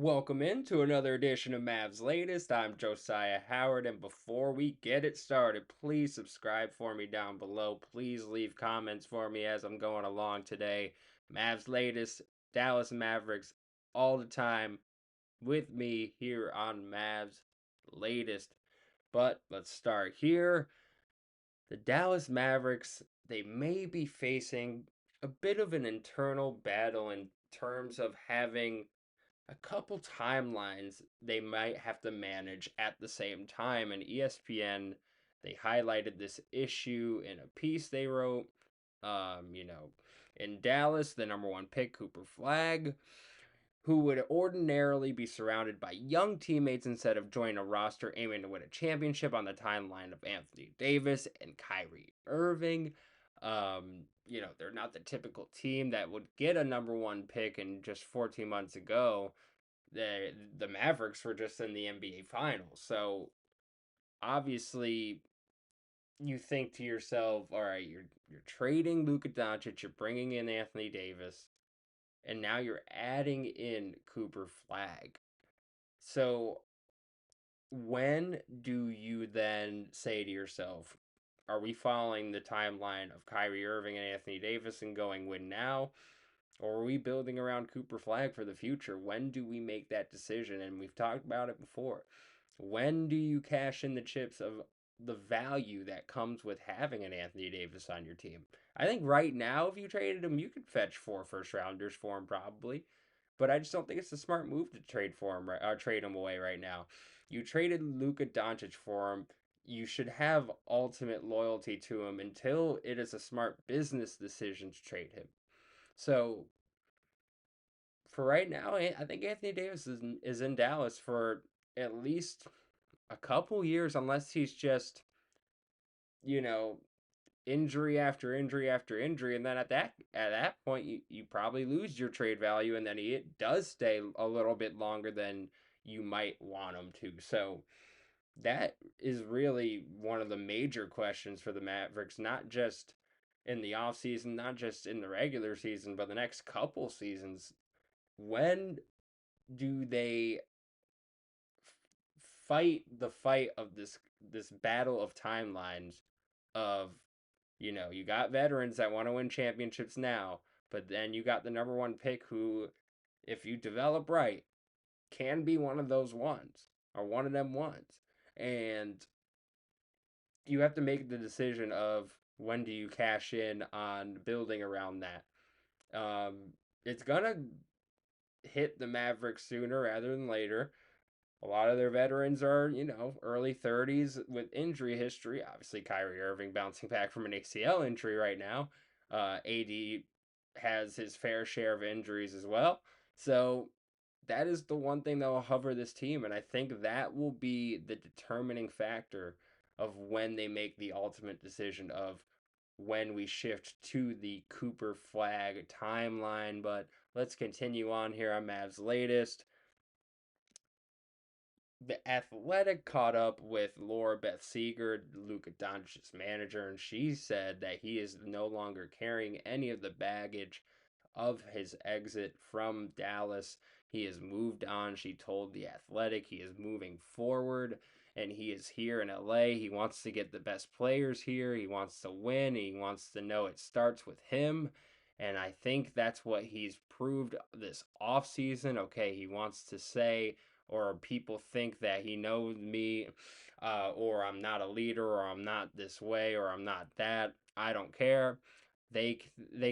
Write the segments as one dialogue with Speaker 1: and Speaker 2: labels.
Speaker 1: Welcome into another edition of Mavs Latest. I'm Josyah Howard, and before we get it started, please subscribe for me down below. Please leave comments for me as I'm going along today. Mavs Latest, Dallas Mavericks, all the time with me here on Mavs Latest. But let's start here. The Dallas Mavericks, they may be facing a bit of an internal battle in terms of having a couple timelines they might have to manage at the same time. And ESPN, they highlighted this issue in a piece they wrote. In Dallas, the number one pick, Cooper Flag, who would ordinarily be surrounded by young teammates instead of joining a roster aiming to win a championship on the timeline of Anthony Davis and Kyrie Irving. They're not the typical team that would get a number one pick in just 14 months ago. The Mavericks were just in the NBA Finals. So obviously you think to yourself, all right, you're trading Luka Doncic, you're bringing in Anthony Davis, and now you're adding in Cooper Flag. So when do you then say to yourself, are we following the timeline of Kyrie Irving and Anthony Davis and going win now? Or are we building around Cooper Flag for the future? When do we make that decision? And we've talked about it before. When do you cash in the chips of the value that comes with having an Anthony Davis on your team? I think right now, if you traded him, you could fetch 4 first rounders for him probably. But I just don't think it's a smart move to trade for him, trade him away right now. You traded Luka Doncic for him. You should have ultimate loyalty to him until it is a smart business decision to trade him. So for right now, I think Anthony Davis is in Dallas for at least a couple years, unless he's just you know injury after injury after injury, and then at that point you probably lose your trade value, and then he does stay a little bit longer than you might want him to. So that is really one of the major questions for the Mavericks, not just in the offseason, not just in the regular season, but the next couple seasons. When do they fight the fight of this battle of timelines of you got veterans that want to win championships now, but then you got the number one pick who, if you develop right, can be one of those ones or one of them ones. And you have to make the decision of when do you cash in on building around that. It's gonna hit the Mavericks sooner rather than later. A lot of their veterans are, early 30s with injury history. Obviously, Kyrie Irving bouncing back from an ACL injury right now. AD has his fair share of injuries as well. So that is the one thing that will hover this team. And I think that will be the determining factor of when they make the ultimate decision of when we shift to the Cooper Flag timeline. But let's continue on here on Mavs Latest. The Athletic caught up with Laura Beth Seeger, Luka Doncic's manager, and she said that he is no longer carrying any of the baggage of his exit from Dallas. He has moved on. She told The Athletic he is moving forward and he is here in LA. He wants to get the best players here. He wants to win. He wants to know it starts with him. And I think that's what he's proved this offseason. Okay, he wants to say, or people think that he knows me, or I'm not a leader, or I'm not this way, or I'm not that. I don't care. They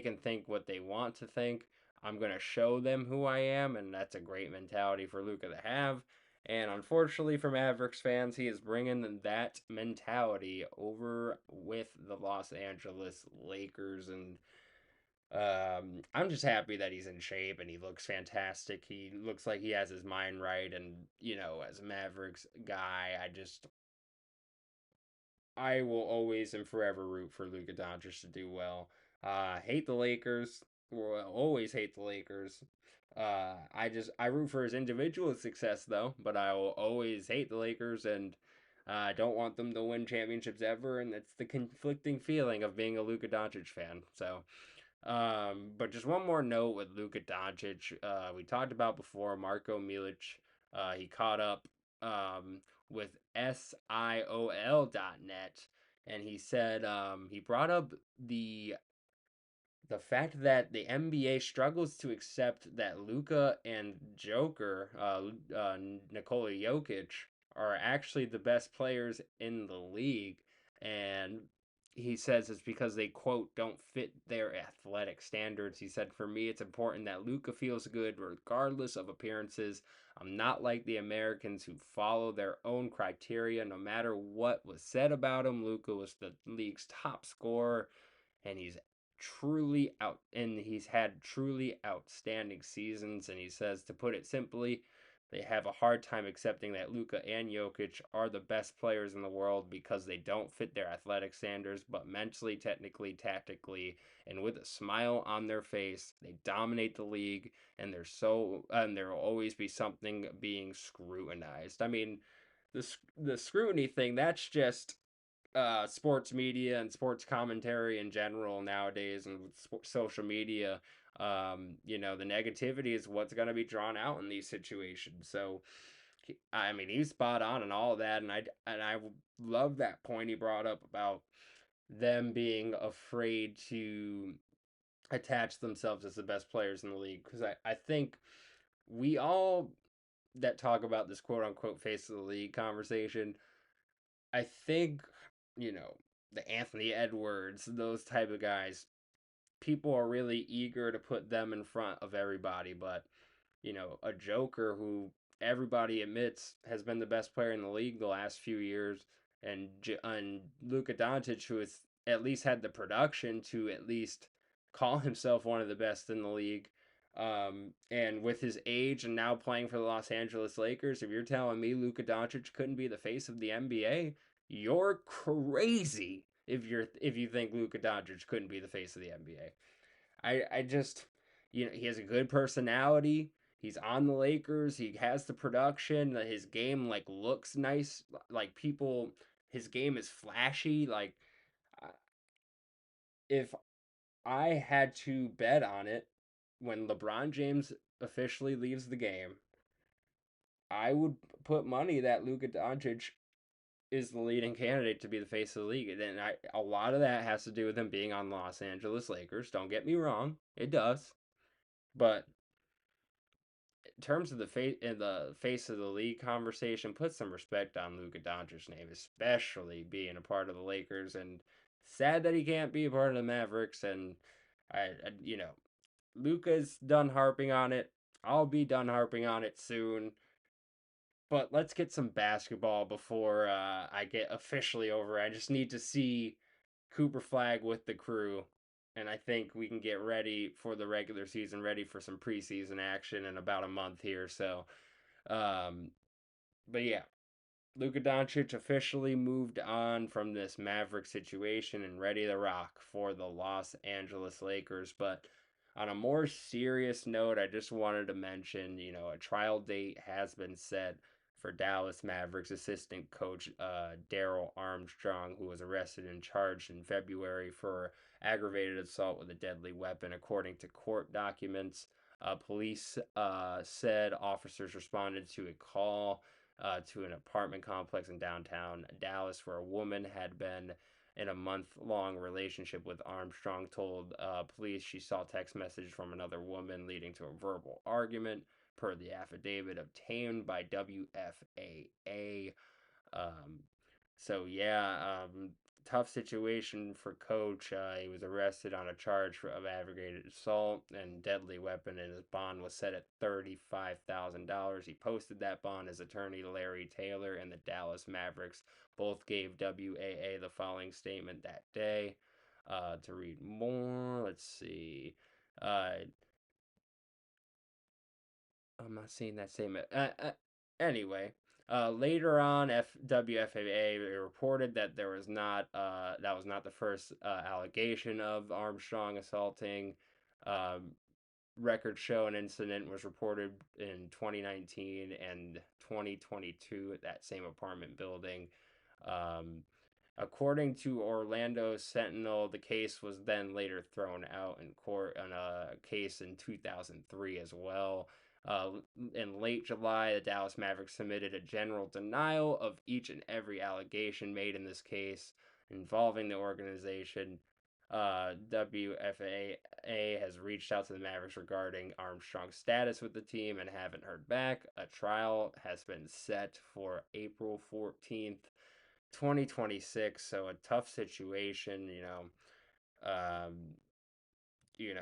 Speaker 1: can think what they want to think. I'm gonna show them who I am, and that's a great mentality for Luka to have. And unfortunately for Mavericks fans, he is bringing that mentality over with the Los Angeles Lakers, and I'm just happy that he's in shape and he looks fantastic. He looks like he has his mind right, and as a Mavericks guy, I will always and forever root for Luka Doncic to do well. Hate the Lakers. Will always hate the Lakers. I root for his individual success though, but I will always hate the Lakers, and I don't want them to win championships ever. And it's the conflicting feeling of being a Luka Doncic fan. So But just one more note with Luka Doncic. We talked about before Marko Milic. He caught up with SIOL.net, and he said he brought up the fact that the NBA struggles to accept that Luka and Joker, Nikola Jokic, are actually the best players in the league, and he says it's because they quote don't fit their athletic standards. He said, "For me, it's important that Luka feels good regardless of appearances. I'm not like the Americans who follow their own criteria. No matter what was said about him, Luka was the league's top scorer." And he's had truly outstanding seasons. And he says, to put it simply, they have a hard time accepting that Luka and Jokic are the best players in the world because they don't fit their athletic standards, but mentally, technically, tactically, and with a smile on their face, they dominate the league, and there will always be something being scrutinized. I mean, the scrutiny thing, that's just sports media and sports commentary in general nowadays, and with social media. The negativity is what's going to be drawn out in these situations. So, I mean, he's spot on and all of that, and I love that point he brought up about them being afraid to attach themselves as the best players in the league, because I think we all that talk about this quote unquote face of the league conversation, I think, you know, the Anthony Edwards, those type of guys, people are really eager to put them in front of everybody. But, a Joker who everybody admits has been the best player in the league the last few years, and Luka Doncic, who has at least had the production to at least call himself one of the best in the league. And with his age and now playing for the Los Angeles Lakers, if you're telling me Luka Doncic couldn't be the face of the NBA, you're crazy if you think Luka Doncic couldn't be the face of the NBA. I just, he has a good personality. He's on the Lakers. He has the production. His game like looks nice. Like people, his game is flashy. Like if I had to bet on it when LeBron James officially leaves the game, I would put money that Luka Doncic is the leading candidate to be the face of the league. And a lot of that has to do with him being on the Los Angeles Lakers. Don't get me wrong, it does. But in terms of the face of the league conversation, put some respect on Luka Doncic's name, especially being a part of the Lakers. And sad that he can't be a part of the Mavericks. And I Luka's done harping on it. I'll be done harping on it soon. But let's get some basketball before I get officially over. I just need to see Cooper Flag with the crew. And I think we can get ready for the regular season, ready for some preseason action in about a month here. So, um, but yeah, Luka Doncic officially moved on from this Maverick situation and ready to rock for the Los Angeles Lakers. But on a more serious note, I just wanted to mention, a trial date has been set for Dallas Mavericks assistant coach Daryl Armstrong, who was arrested and charged in February for aggravated assault with a deadly weapon, according to court documents. Police said officers responded to a call to an apartment complex in downtown Dallas where a woman had been in a month-long relationship with Armstrong. Told police she saw text message from another woman leading to a verbal argument, per the affidavit obtained by WFAA. Um, so yeah, tough situation for Coach. He was arrested on a charge of aggravated assault and deadly weapon, and his bond was set at $35,000. He posted that bond. His attorney Larry Taylor and the Dallas Mavericks both gave WAA the following statement that day. To read more, let's see. I'm not seeing that statement. Anyway, later on, WFAA reported that that was not the first allegation of Armstrong assaulting. Um, Records show an incident was reported in 2019 and 2022 at that same apartment building. Um, According to Orlando Sentinel, the case was then later thrown out in court on a case in 2003 as well. Uh, in late July, the Dallas Mavericks submitted a general denial of each and every allegation made in this case involving the organization. WFAA has reached out to the Mavericks regarding Armstrong's status with the team and haven't heard back. A trial has been set for April 14th, 2026. So a tough situation,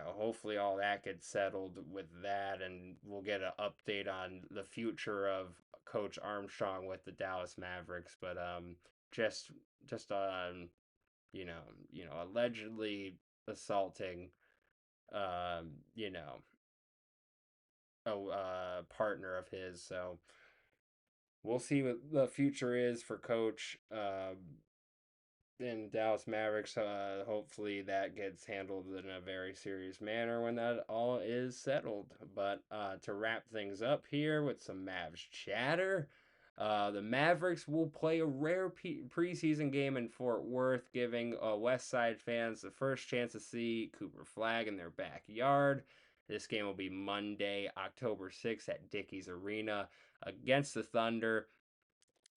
Speaker 1: hopefully all that gets settled with that, and we'll get an update on the future of Coach Armstrong with the Dallas Mavericks. But just just allegedly assaulting, um, you know, a partner of his. So we'll see what the future is for Coach. In Dallas Mavericks. Hopefully that gets handled in a very serious manner when that all is settled. But to wrap things up here with some Mavs chatter, the Mavericks will play a rare preseason game in Fort Worth, giving West Side fans the first chance to see Cooper Flag in their backyard. This game will be Monday, October 6th at Dickies Arena against the Thunder.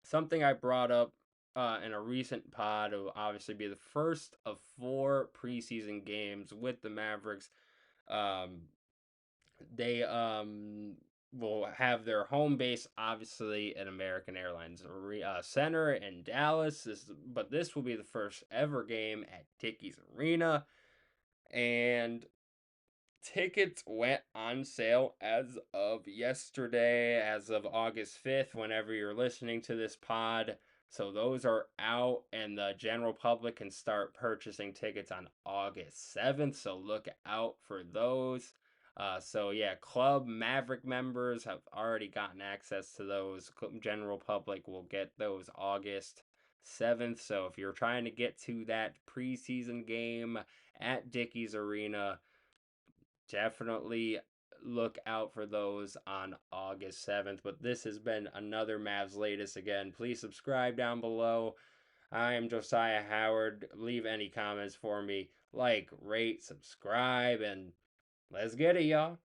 Speaker 1: Something I brought up in a recent pod will obviously be the first of 4 preseason games with the Mavericks. Um, they will have their home base obviously at American Airlines Center in Dallas. But this will be the first ever game at Dickies Arena, and tickets went on sale as of yesterday, as of August 5th, whenever you're listening to this pod. So those are out, and the general public can start purchasing tickets on August 7th. So look out for those. So yeah, Club Maverick members have already gotten access to those. General public will get those August 7th. So if you're trying to get to that preseason game at Dickies Arena, definitely look out for those on August 7th. But this has been another Mavs Latest. Again, please subscribe down below. I am Josyah Howard. Leave any comments for me. Like, rate, subscribe, and let's get it, y'all.